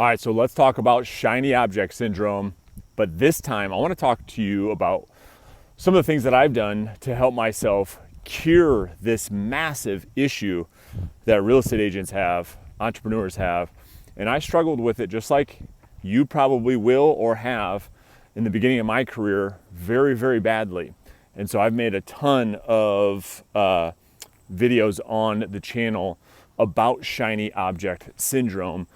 All right, so let's talk about shiny object syndrome. But this time, I want to talk to you about some of the things that I've done to help myself cure this massive issue that real estate agents have, entrepreneurs have. And I struggled with it just like you probably will or have in the beginning of my career very, very badly. And so I've made a ton of videos on the channel about shiny object syndrome.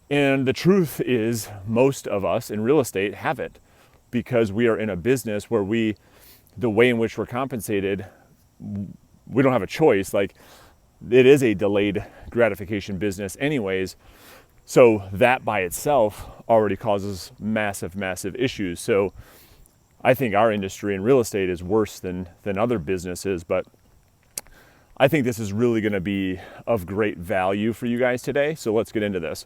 And the truth is, most of us in real estate have it because we are in a business where the way in which we're compensated, we don't have a choice. Like, it is a delayed gratification business anyways. So that by itself already causes massive, massive issues. So I think our industry in real estate is worse than other businesses, but I think this is really going to be of great value for you guys today. So let's get into this.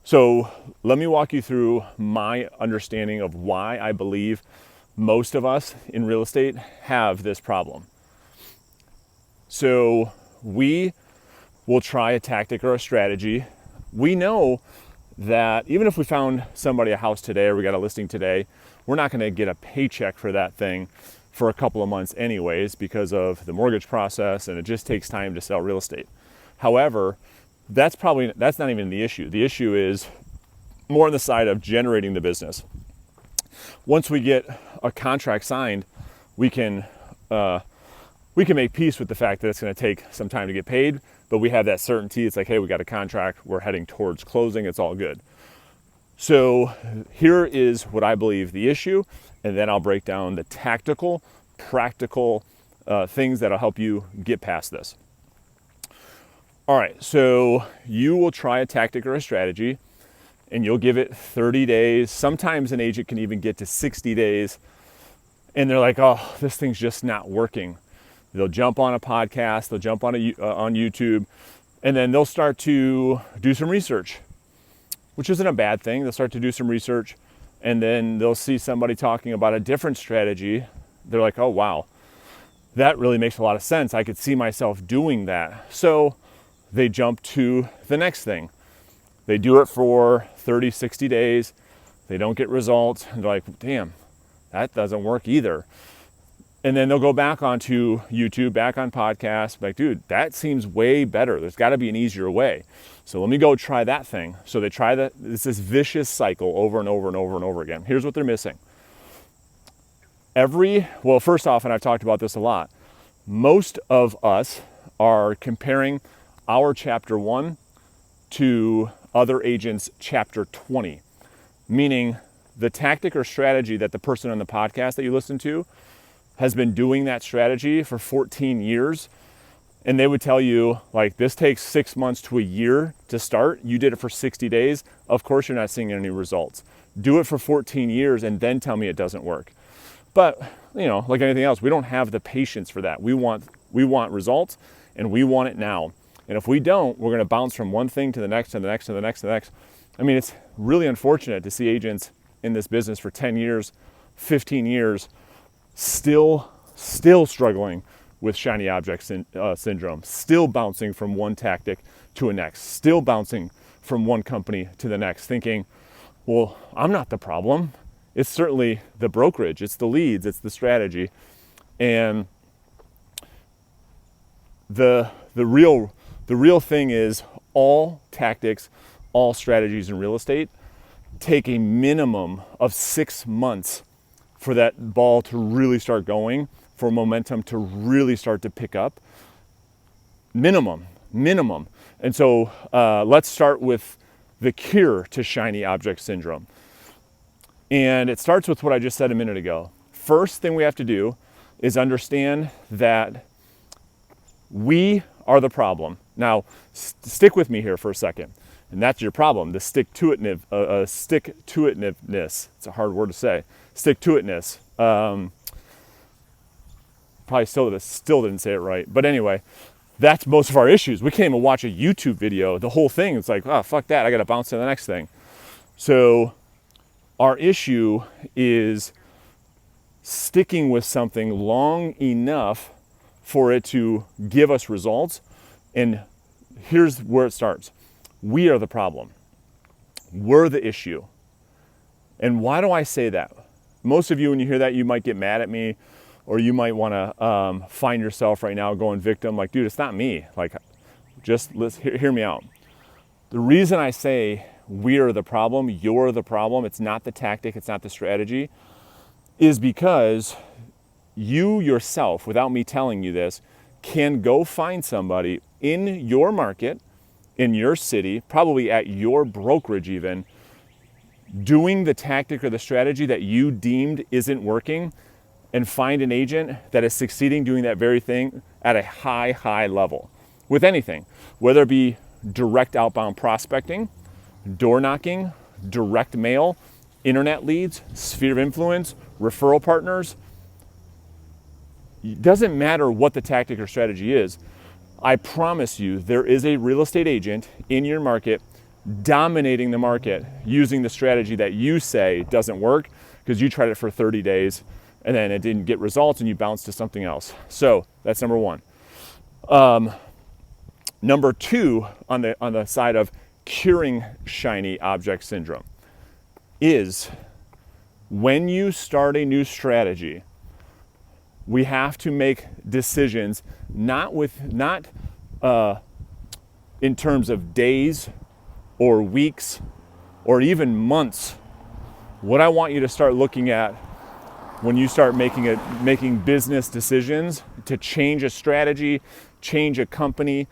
So let me walk you through my understanding of why I believe most of us in real estate have this problem. So we will try a tactic or a strategy. We know that even if we found somebody a house today or we got a listing today, we're not going to get a paycheck for that thing for a couple of months anyways because of the mortgage process, and it just takes time to sell real estate. However, that's not even the issue. The issue is more on the side of generating the business. Once we get a contract signed, we can make peace with the fact that it's going to take some time to get paid, but we have that certainty. It's like, hey, we got a contract, we're heading towards closing, it's all good. So here is what I believe the issue, and then I'll break down the tactical, practical things that'll help you get past this. All right, so you will try a tactic or a strategy, and you'll give it 30 days. Sometimes an agent can even get to 60 days, and they're like, oh, this thing's just not working. They'll jump on a podcast, they'll jump on YouTube, and then they'll start to do some research, which isn't a bad thing. They'll start to do some research, and then they'll see somebody talking about a different strategy. They're like, oh, wow, that really makes a lot of sense. I could see myself doing that. So they jump to the next thing. They do it for 30, 60 days. They don't get results. And they're like, damn, that doesn't work either. And then they'll go back onto YouTube, back on podcasts, like, dude, that seems way better. There's got to be an easier way. So let me go try that thing. So they try that. It's this vicious cycle over and over and over and over again. Here's what they're missing. First off, and I've talked about this a lot, most of us are comparing our chapter 1 to other agents' chapter 20, meaning the tactic or strategy that the person on the podcast that you listen to has been doing that strategy for 14 years. And they would tell you, like, this takes 6 months to a year to start. You did it for 60 days. Of course, you're not seeing any results. Do it for 14 years and then tell me it doesn't work. But, like anything else, we don't have the patience for that. We want results, and we want it now. And if we don't, we're going to bounce from one thing to the next, and the next, and the next, and the next. I mean, it's really unfortunate to see agents in this business for 10 years, 15 years, still struggling with shiny object syndrome, still bouncing from one tactic to the next, still bouncing from one company to the next, thinking, well, I'm not the problem. It's certainly the brokerage, it's the leads, it's the strategy. And the real thing is, all tactics, all strategies in real estate take a minimum of 6 months for that ball to really start going, for momentum to really start to pick up. Minimum. And so let's start with the cure to shiny object syndrome. And it starts with what I just said a minute ago. First thing we have to do is understand that we are the problem. Now, stick with me here for a second. And that's your problem, the stick-to-itiveness. It's a hard word to say. Stick-to-itness. Probably still didn't say it right. But anyway, that's most of our issues. We can't even watch a YouTube video, the whole thing. It's like, oh, fuck that. I got to bounce to the next thing. So our issue is sticking with something long enough for it to give us results. And here's where it starts. We are the problem. We're the issue. And why do I say that? Most of you, when you hear that, you might get mad at me, or you might want to find yourself right now going victim. Like, dude, it's not me. Like, just hear me out. The reason I say we're the problem, you're the problem, it's not the tactic, it's not the strategy, is because you yourself, without me telling you this, can go find somebody in your market, in your city, probably at your brokerage even, doing the tactic or the strategy that you deemed isn't working, and find an agent that is succeeding doing that very thing at a high level with anything, whether it be direct outbound prospecting, door knocking, direct mail, internet leads, sphere of influence, referral partners. It doesn't matter what the tactic or strategy is. I promise you there is a real estate agent in your market dominating the market using the strategy that you say doesn't work because you tried it for 30 days and then it didn't get results and you bounced to something else. So that's number one. Number two, on the side of curing shiny object syndrome, is when you start a new strategy, we have to make decisions not in terms of days or weeks or even months. What I want you to start looking at when you start making business decisions to change a strategy, change a company,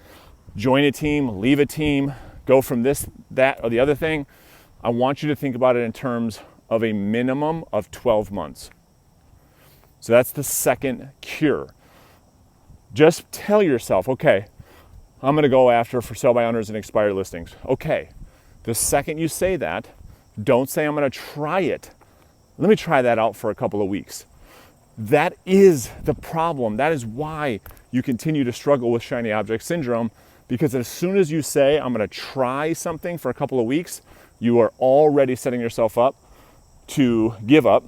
join a team, leave a team, go from this, that, or the other thing, I want you to think about it in terms of a minimum of 12 months. So that's the second cure. Just tell yourself, okay, I'm going to go after for sell by owners and expired listings. Okay, the second you say that, don't say I'm going to try it. Let me try that out for a couple of weeks. That is the problem. That is why you continue to struggle with shiny object syndrome, because as soon as you say I'm going to try something for a couple of weeks, you are already setting yourself up to give up,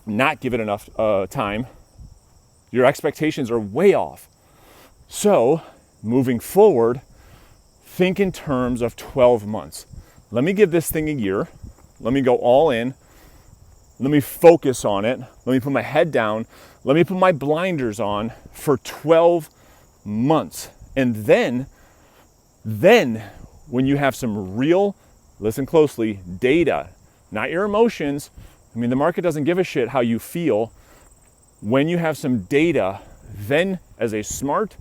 not give it enough time. Your expectations are way off. So moving forward, think in terms of 12 months. Let me give this thing a year. Let me go all in. Let me focus on it. Let me put my head down. Let me put my blinders on for 12 months. And then when you have some real, listen closely, data, not your emotions. I mean, the market doesn't give a shit how you feel. When you have some data, then as a smart,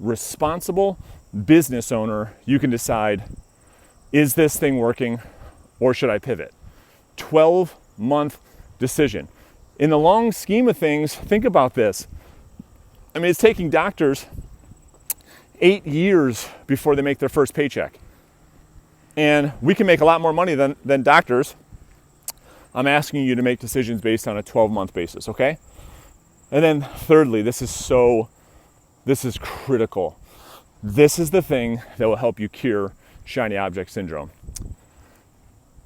responsible business owner, you can decide, is this thing working or should I pivot? 12-month decision. In the long scheme of things, think about this. I mean, it's taking doctors 8 years before they make their first paycheck. And we can make a lot more money than doctors. I'm asking you to make decisions based on a 12-month basis, okay? And then thirdly, this is critical. This is the thing that will help you cure shiny object syndrome.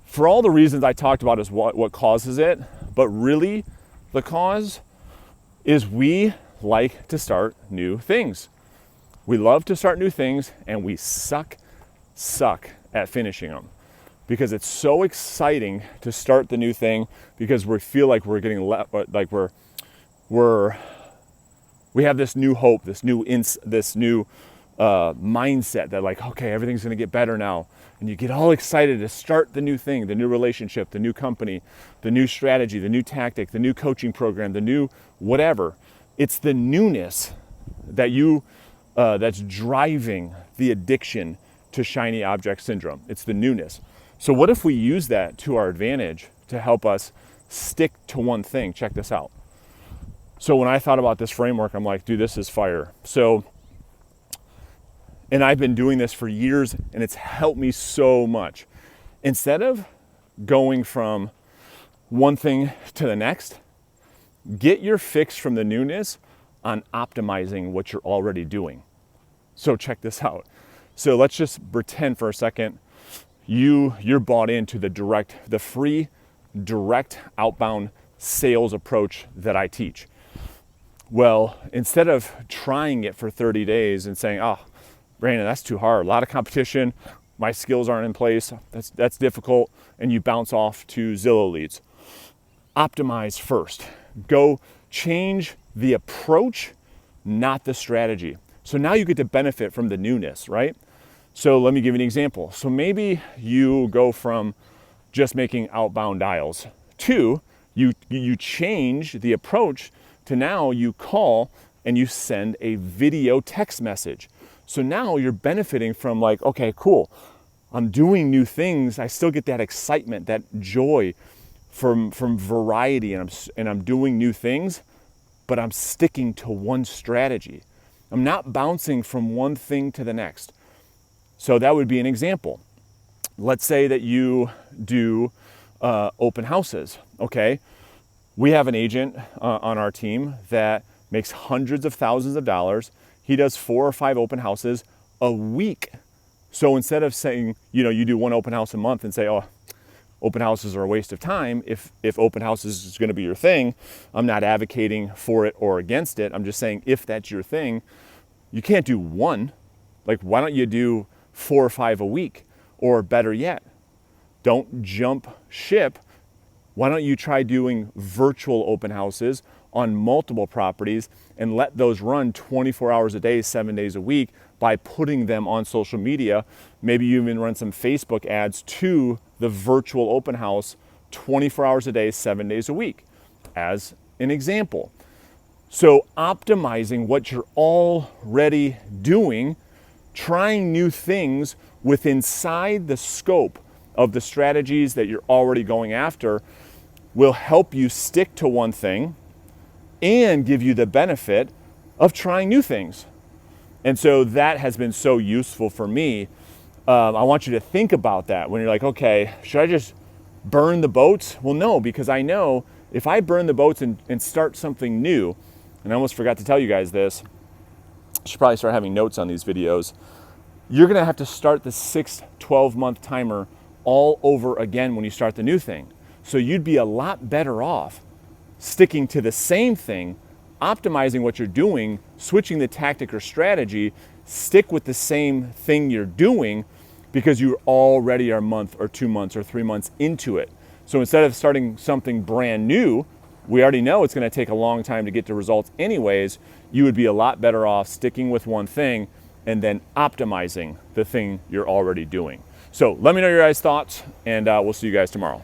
For all the reasons I talked about is what causes it, but really the cause is we like to start new things. We love to start new things and we suck at finishing them because it's so exciting to start the new thing because we feel like we're getting we have this new hope, this new mindset that like, okay, everything's going to get better now. And you get all excited to start the new thing, the new relationship, the new company, the new strategy, the new tactic, the new coaching program, the new whatever. It's the newness that that's driving the addiction to shiny object syndrome. It's the newness. So what if we use that to our advantage to help us stick to one thing? Check this out. So when I thought about this framework, I'm like, dude, this is fire. And I've been doing this for years and it's helped me so much. Instead of going from one thing to the next, get your fix from the newness on optimizing what you're already doing. So check this out. So let's just pretend for a second you're bought into the free direct outbound sales approach that I teach. Well, instead of trying it for 30 days and saying, oh, Brandon, that's too hard. A lot of competition. my skills aren't in place, that's difficult, and you bounce off to Zillow leads. Optimize first. Go change the approach, not the strategy. So now you get to benefit from the newness, right? So let me give you an example. So maybe you go from just making outbound dials to you change the approach to now you call and you send a video text message. So now you're benefiting from like, okay, cool. I'm doing new things. I still get that excitement, that joy from variety, and I'm doing new things, but I'm sticking to one strategy. I'm not bouncing from one thing to the next. So that would be an example. Let's say that you do open houses, okay? We have an agent on our team that makes hundreds of thousands of dollars. He does 4 or 5 open houses a week. So instead of saying, you do one open house a month and say, oh, open houses are a waste of time. If open houses is going to be your thing, I'm not advocating for it or against it. I'm just saying if that's your thing, you can't do one. Like, why don't you do 4 or 5 a week? Or better yet, don't jump ship. Why don't you try doing virtual open houses on multiple properties and let those run 24 hours a day, 7 days a week by putting them on social media. Maybe you even run some Facebook ads to the virtual open house 24 hours a day, 7 days a week, as an example. So optimizing what you're already doing, trying new things inside the scope of the strategies that you're already going after will help you stick to one thing and give you the benefit of trying new things. And so that has been so useful for me. I want you to think about that when you're like, okay, should I just burn the boats? Well, no, because I know if I burn the boats and start something new, and I almost forgot to tell you guys this, I should probably start having notes on these videos. You're gonna have to start the 6-12-month timer all over again when you start the new thing. So you'd be a lot better off sticking to the same thing, optimizing what you're doing, switching the tactic or strategy, stick with the same thing you're doing because you already are a month or 2 months or 3 months into it. So instead of starting something brand new, we already know it's going to take a long time to get to results anyways. You would be a lot better off sticking with one thing and then optimizing the thing you're already doing. So let me know your guys' thoughts, and we'll see you guys tomorrow.